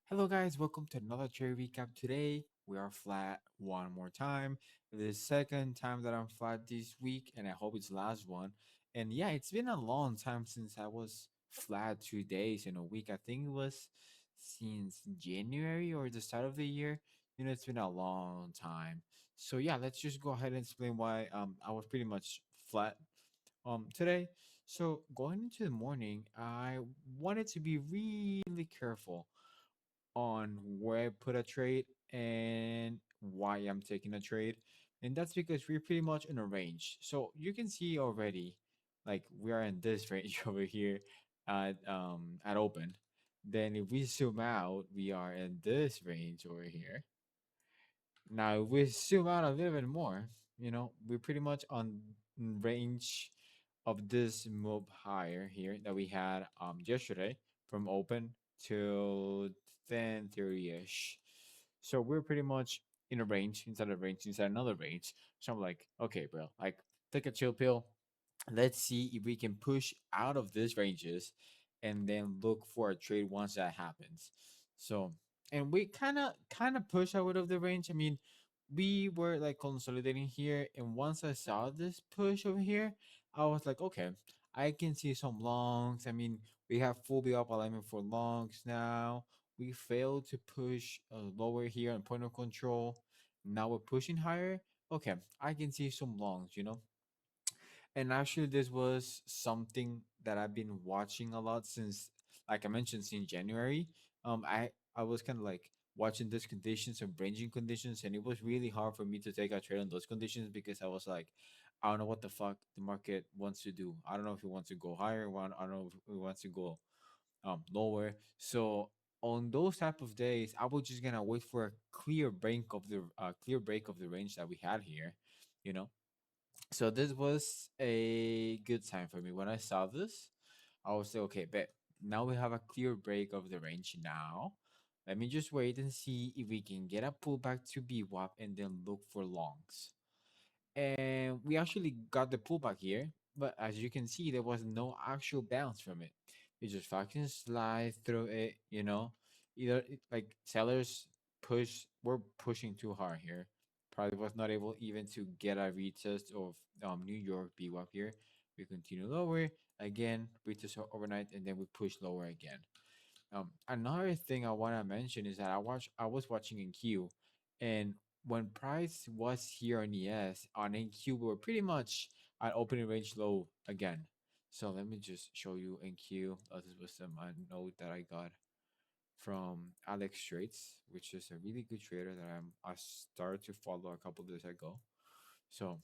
Hello, guys. Welcome to another trade recap. Today we are flat one more time. The second time that I'm flat this week, and I hope it's the last one. And yeah, it's been a long time since I was flat 2 days in a week. I think it was since January or the start of the year. It's been a long time. So yeah, let's just go ahead and explain why I was pretty much flat today. So going into the morning, I wanted to be really careful on where I put a trade and why I'm taking a trade. And that's because we're pretty much in a range. So you can see already, like we are in this range over here at open. Then if we zoom out, we are in this range over here. Now, if we zoom out a little bit more, we're pretty much on range of this move higher here that we had yesterday from open till 10:30ish. So we're pretty much in a range, inside a range, inside another range. So I'm like, okay, bro, like take a chill pill. Let's see if we can push out of these ranges and then look for a trade once that happens. So and we kind of push out of the range. I mean, we were like consolidating here, and once I saw this push over here, I was like, okay, I can see some longs. I mean, we have full be up alignment for longs now. We failed to push lower here on point of control. Now we're pushing higher. Okay, I can see some longs. And actually, this was something that I've been watching a lot since, like I mentioned, since January. I was kind of like watching these conditions and ranging conditions, and it was really hard for me to take a trade on those conditions because I was like, I don't know what the fuck the market wants to do. I don't know if it wants to go higher. I don't know if it wants to go lower. So on those type of days, I was just gonna wait for a clear break of the range that we had here, you know so this was a good time for me. When I saw this, I was like, okay, but now we have a clear break of the range now. Let me just wait and see if we can get a pullback to BWAP and then look for longs. And we actually got the pullback here, but as you can see, there was no actual bounce from it. We just fucking slide through it. Like sellers were pushing too hard here. Probably was not able even to get a retest of New York BWAP here. We continue lower again, retest overnight, and then we push lower again. Another thing I want to mention is that I was watching NQ, and when price was here on ES on NQ, we were pretty much at opening range low again. So let me just show you NQ. This was some note that I got from Alex Straits, which is a really good trader that I started to follow a couple days ago. So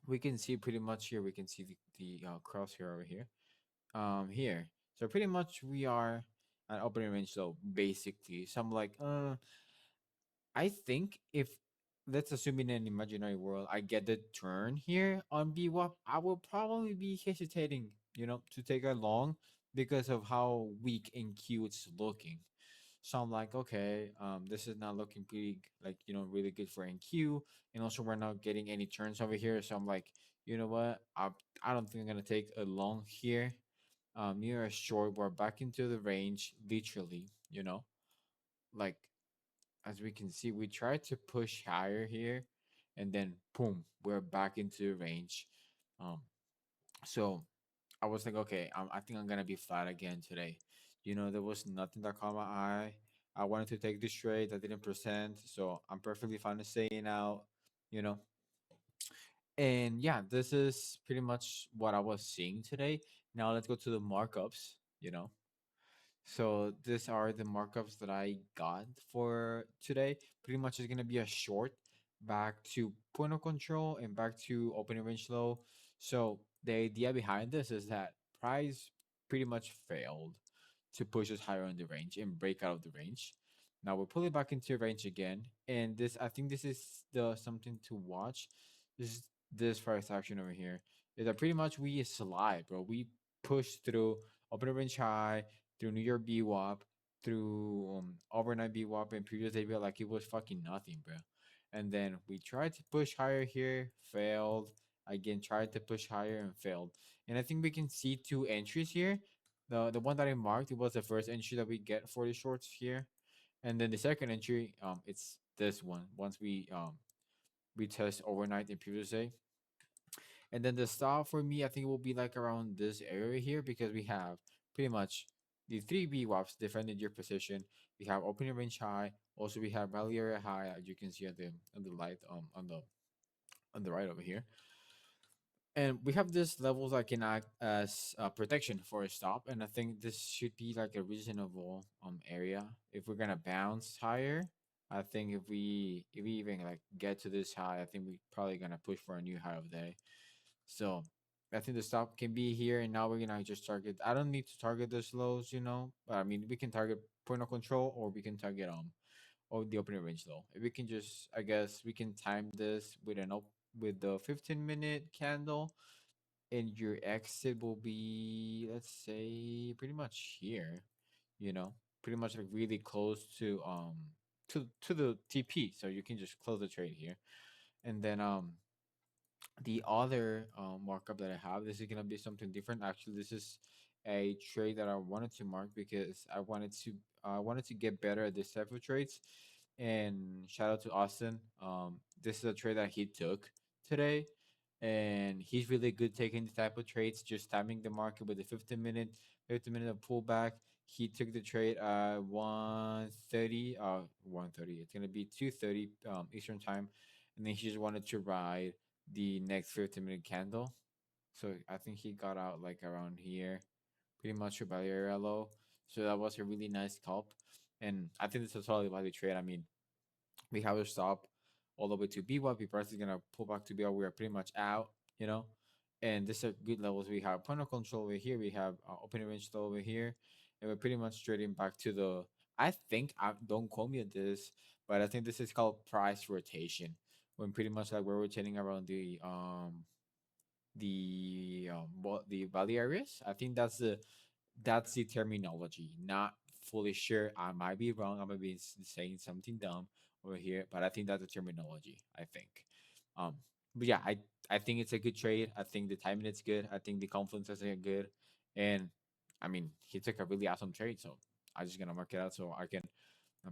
we can see pretty much here. We can see the crosshair over here. So pretty much we are at opening range low, basically. So I'm like, I think if let's assume in an imaginary world, I get the turn here on BWAP, I will probably be hesitating, to take a long because of how weak and cute it's looking. So I'm like, okay, this is not looking pretty like really good for NQ, and also we're not getting any turns over here. So I'm like, you know what? I don't think I'm gonna take a long here. Near a short, we're back into the range, literally. Like as we can see, we tried to push higher here, and then boom, we're back into the range. Um, so I was like, okay, I think I'm gonna be flat again today. There was nothing that caught my eye. I wanted to take this trade. I didn't present, so I'm perfectly fine to staying out. You know, and yeah, this is pretty much what I was seeing today. Now let's go to the markups. So these are the markups that I got for today. Pretty much it's gonna be a short back to point of control and back to opening range low. So the idea behind this is that price pretty much failed to push us higher in the range and break out of the range. Now we're pulling back into range again, and this I think this is the something to watch. This price action over here is that pretty much we slide, bro. We push through opening range high through New York BWAP, through overnight BWAP, and previous day like it was fucking nothing, bro. And then we tried to push higher here, failed. Again, tried to push higher and failed. And I think we can see two entries here. the one that I marked, it was the first entry that we get for the shorts here, and then the second entry, it's this one. Once we test overnight the previous day, and then the stop for me, I think it will be like around this area here because we have pretty much the three BWAPs defended your position. We have opening range high. Also, we have value area high, as you can see on the light on the right over here. And we have this levels that can act as protection for a stop, and I think this should be like a reasonable area. If we're gonna bounce higher, I think if we even like get to this high, I think we probably gonna push for a new high of the day. So I think the stop can be here, and now we're gonna just target. I don't need to target those lows, but I mean we can target point of control, or we can target or the opening range low. If we can just, I guess we can time this with with the 15-minute candle, and your exit will be, let's say, pretty much here, you know, pretty much like really close to the TP, so you can just close the trade here, and then the other markup that I have, this is gonna be something different. Actually, this is a trade that I wanted to mark because I wanted to get better at this type of trades. And shout out to Austin. This is a trade that he took today, and he's really good taking the type of trades, just timing the market with the 15 minute of pullback. He took the trade at 1:30, 1:30. It's gonna be 2:30 Eastern time, and then he just wanted to ride the next 15-minute candle. So I think he got out like around here, pretty much about area low. So that was a really nice scalp. And I think this is totally value trade. I mean, we have a stop all the way to B1. B price is gonna pull back to BR. We are pretty much out, you know. And this are good levels. We have point of control over here. We have opening range low over here, and we're pretty much trading back to the. I think I don't quote me at this, but I think this is called price rotation. When pretty much like we're rotating around the valley areas. I think that's the terminology. Not fully sure. I might be wrong. I might be saying something dumb over here, but I think that's the terminology. I think. Um, but yeah, I think it's a good trade. I think the timing is good. I think the confluence is good, and I mean he took a really awesome trade. So I'm just gonna mark it out so I can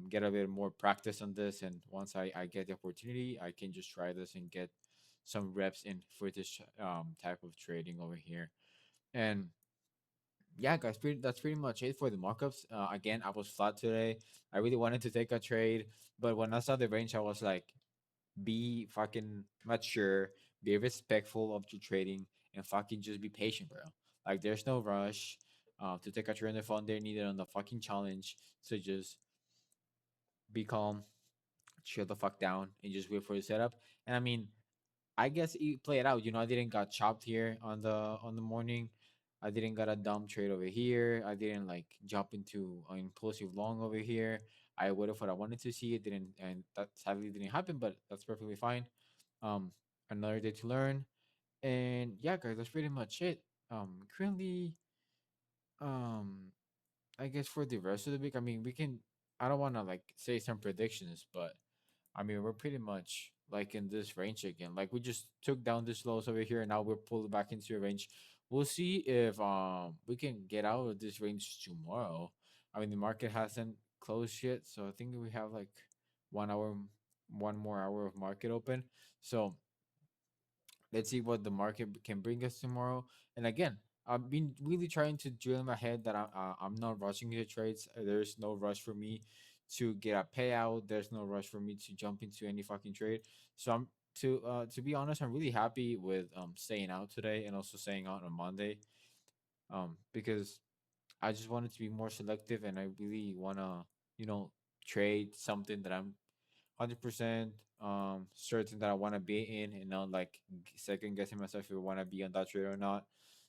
get a bit more practice on this. And once I get the opportunity, I can just try this and get some reps in for this type of trading over here. And yeah, guys, that's pretty much it for the markups. Again, I was flat today. I really wanted to take a trade, but when I saw the range, I was like, be fucking mature, be respectful of your trading, and fucking just be patient, bro. Like, there's no rush to take a trade on the phone. They're needed on the fucking challenge. So just be calm, chill the fuck down, and just wait for the setup. And I mean, I guess you play it out. I didn't got chopped here on the morning. I didn't got a dumb trade over here. I didn't like jump into an impulsive long over here. I would have what I wanted to see. It didn't, and that sadly didn't happen. But that's perfectly fine. Um, Another day to learn. And yeah, guys, that's pretty much it. Currently, um, I guess for the rest of the week, I mean, we can. I don't want to like say some predictions, but I mean, we're pretty much like in this range again. Like we just took down this lows over here, and now we're pulled back into a range. We'll see if we can get out of this range tomorrow. I mean, the market hasn't closed yet, so I think we have like 1 hour, one more hour of market open. So let's see what the market can bring us tomorrow. And again, I've been really trying to drill in my head that I'm not rushing the trades. There's no rush for me to get a payout. There's no rush for me to jump into any fucking trade. So to be honest, I'm really happy with staying out today and also staying out on Monday. Because I just wanted to be more selective, and I really wanna trade something that I'm 100% certain that I want to be in, and not like second guessing myself if I want to be on that trade or not.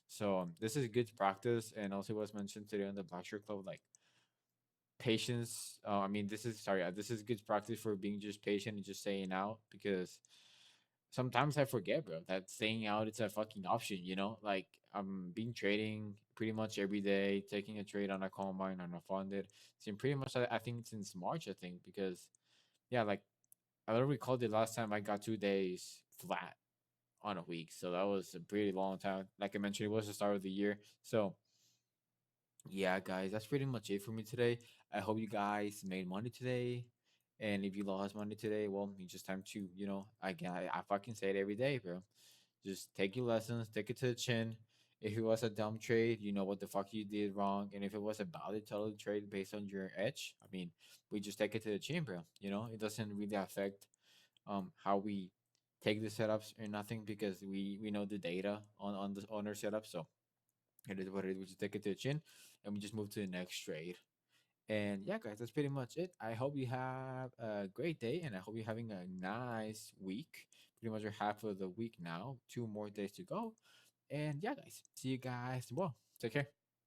So this is good practice, and also was mentioned today on the Black Shirt Club, like patience. I mean, this is good practice for being just patient and just staying out, because sometimes I forget, bro, that staying out it's a fucking option. Like I'm been trading pretty much every day, taking a trade on a combine on a funded. It's been pretty much I think since March, I think, because yeah, like I don't recall the last time I got 2 days flat on a week. So that was a pretty long time. Like I mentioned, it was the start of the year. So Yeah, guys, that's pretty much it for me today. I hope you guys made money today. And if you lost money today, well, it's just time to, again, I fucking say it every day, bro. Just take your lessons, take it to the chin. If it was a dumb trade, you know what the fuck you did wrong. And if it was a valid total trade based on your edge, I mean, we just take it to the chin, bro. It doesn't really affect how we take the setups or nothing because we know the data on our setup. So it is what it is. We just take it to the chin and we just move to the next trade. And yeah, guys, that's pretty much it. I hope you have a great day and I hope you're having a nice week. Pretty much we're half of the week now, 2 more days to go. And yeah, guys, see you guys tomorrow. Take care.